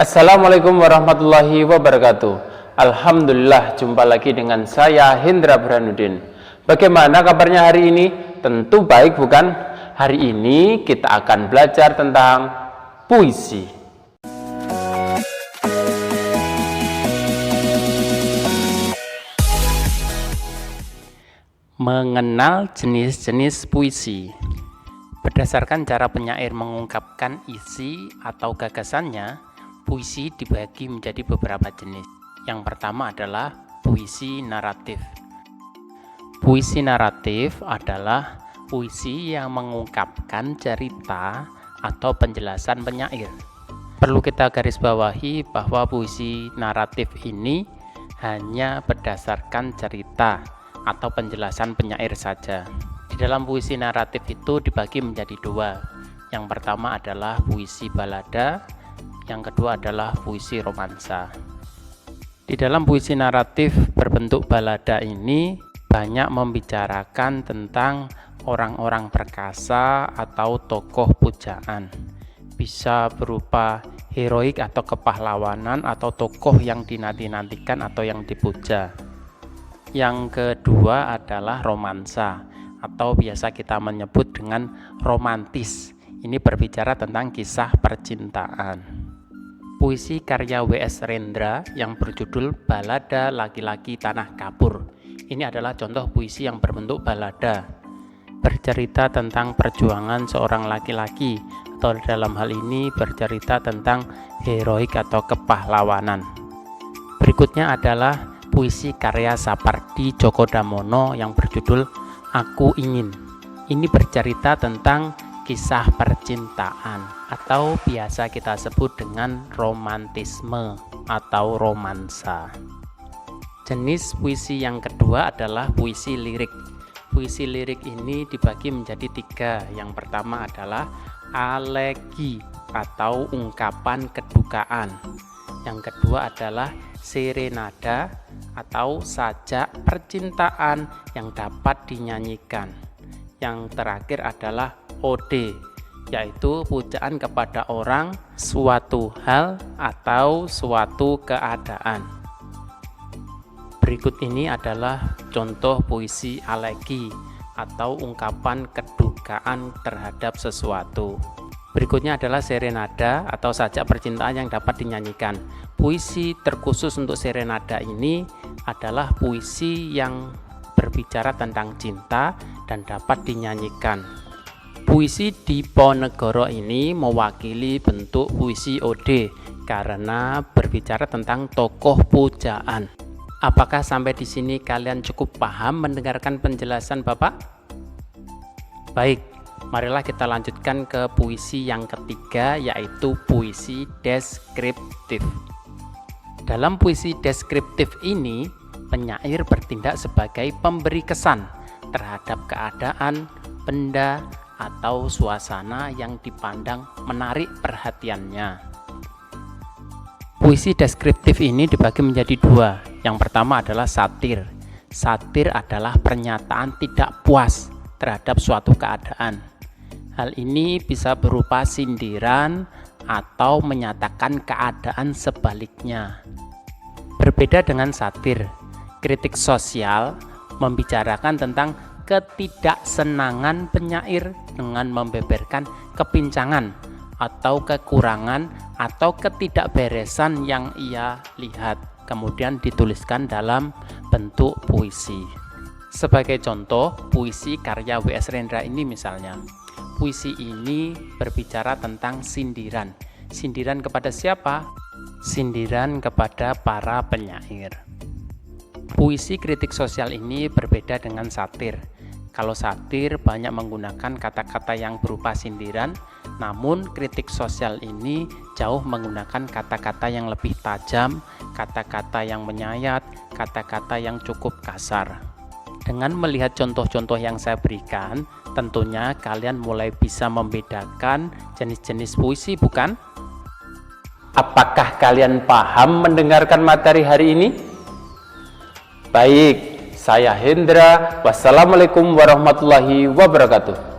Assalamualaikum warahmatullahi wabarakatuh. Alhamdulillah, jumpa lagi dengan saya Hendra Burhanuddin. Bagaimana kabarnya hari ini? Tentu baik, bukan? Hari ini kita akan belajar tentang puisi. Mengenal jenis-jenis puisi. Berdasarkan cara penyair mengungkapkan isi atau gagasannya, puisi dibagi menjadi beberapa jenis. Yang pertama adalah puisi naratif. Puisi naratif adalah puisi yang mengungkapkan cerita atau penjelasan penyair. Perlu kita garis bawahi bahwa puisi naratif ini hanya berdasarkan cerita atau penjelasan penyair saja. Di dalam puisi naratif itu dibagi menjadi dua. Yang pertama adalah puisi balada, yang kedua adalah puisi romansa. Di dalam puisi naratif berbentuk balada ini banyak membicarakan tentang orang-orang perkasa atau tokoh pujaan. Bisa berupa heroik atau kepahlawanan atau tokoh yang dinanti-nantikan atau yang dipuja. Yang kedua adalah romansa atau biasa kita menyebut dengan romantis. Ini berbicara tentang kisah percintaan. Puisi karya W.S. Rendra yang berjudul Balada Laki-laki Tanah Kapur. Ini adalah contoh puisi yang berbentuk balada. Bercerita tentang perjuangan seorang laki-laki atau dalam hal ini bercerita tentang heroik atau kepahlawanan. Berikutnya adalah puisi karya Sapardi Djoko Damono yang berjudul Aku Ingin. Ini bercerita tentang kisah percintaan atau biasa kita sebut dengan romantisme atau romansa. Jenis puisi yang kedua adalah puisi lirik. Puisi lirik ini dibagi menjadi tiga. Yang pertama adalah alegi atau ungkapan kedukaan. Yang kedua adalah serenada atau sajak percintaan yang dapat dinyanyikan. Yang terakhir adalah ode, yaitu pujaan kepada orang, suatu hal, atau suatu keadaan. Berikut ini adalah contoh puisi alegi atau ungkapan kedukaan terhadap sesuatu. Berikutnya adalah serenada atau sajak percintaan yang dapat dinyanyikan. Puisi terkhusus untuk serenada ini adalah puisi yang berbicara tentang cinta dan dapat dinyanyikan. Puisi Diponegoro ini mewakili bentuk puisi ode karena berbicara tentang tokoh pujaan. Apakah sampai di sini kalian cukup paham mendengarkan penjelasan Bapak? Baik, marilah kita lanjutkan ke puisi yang ketiga, yaitu puisi deskriptif. Dalam puisi deskriptif ini, penyair bertindak sebagai pemberi kesan terhadap keadaan, benda, atau suasana yang dipandang menarik perhatiannya. Puisi deskriptif ini dibagi menjadi dua. Yang pertama adalah satir. Satir adalah pernyataan tidak puas terhadap suatu keadaan. Hal ini bisa berupa sindiran atau menyatakan keadaan sebaliknya. Berbeda dengan satir, kritik sosial membicarakan tentang ketidaksenangan penyair dengan membeberkan kepincangan atau kekurangan atau ketidakberesan yang ia lihat, kemudian dituliskan dalam bentuk puisi. Sebagai contoh, puisi karya W.S. Rendra ini misalnya. Puisi ini berbicara tentang sindiran. Sindiran kepada siapa? Sindiran kepada para penyair. Puisi kritik sosial ini berbeda dengan satir. Kalau satir banyak menggunakan kata-kata yang berupa sindiran, namun kritik sosial ini jauh menggunakan kata-kata yang lebih tajam, kata-kata yang menyayat, kata-kata yang cukup kasar. Dengan melihat contoh-contoh yang saya berikan, tentunya kalian mulai bisa membedakan jenis-jenis puisi, bukan? Apakah kalian paham mendengarkan materi hari ini? Baik, saya Hendra. Wassalamualaikum warahmatullahi wabarakatuh.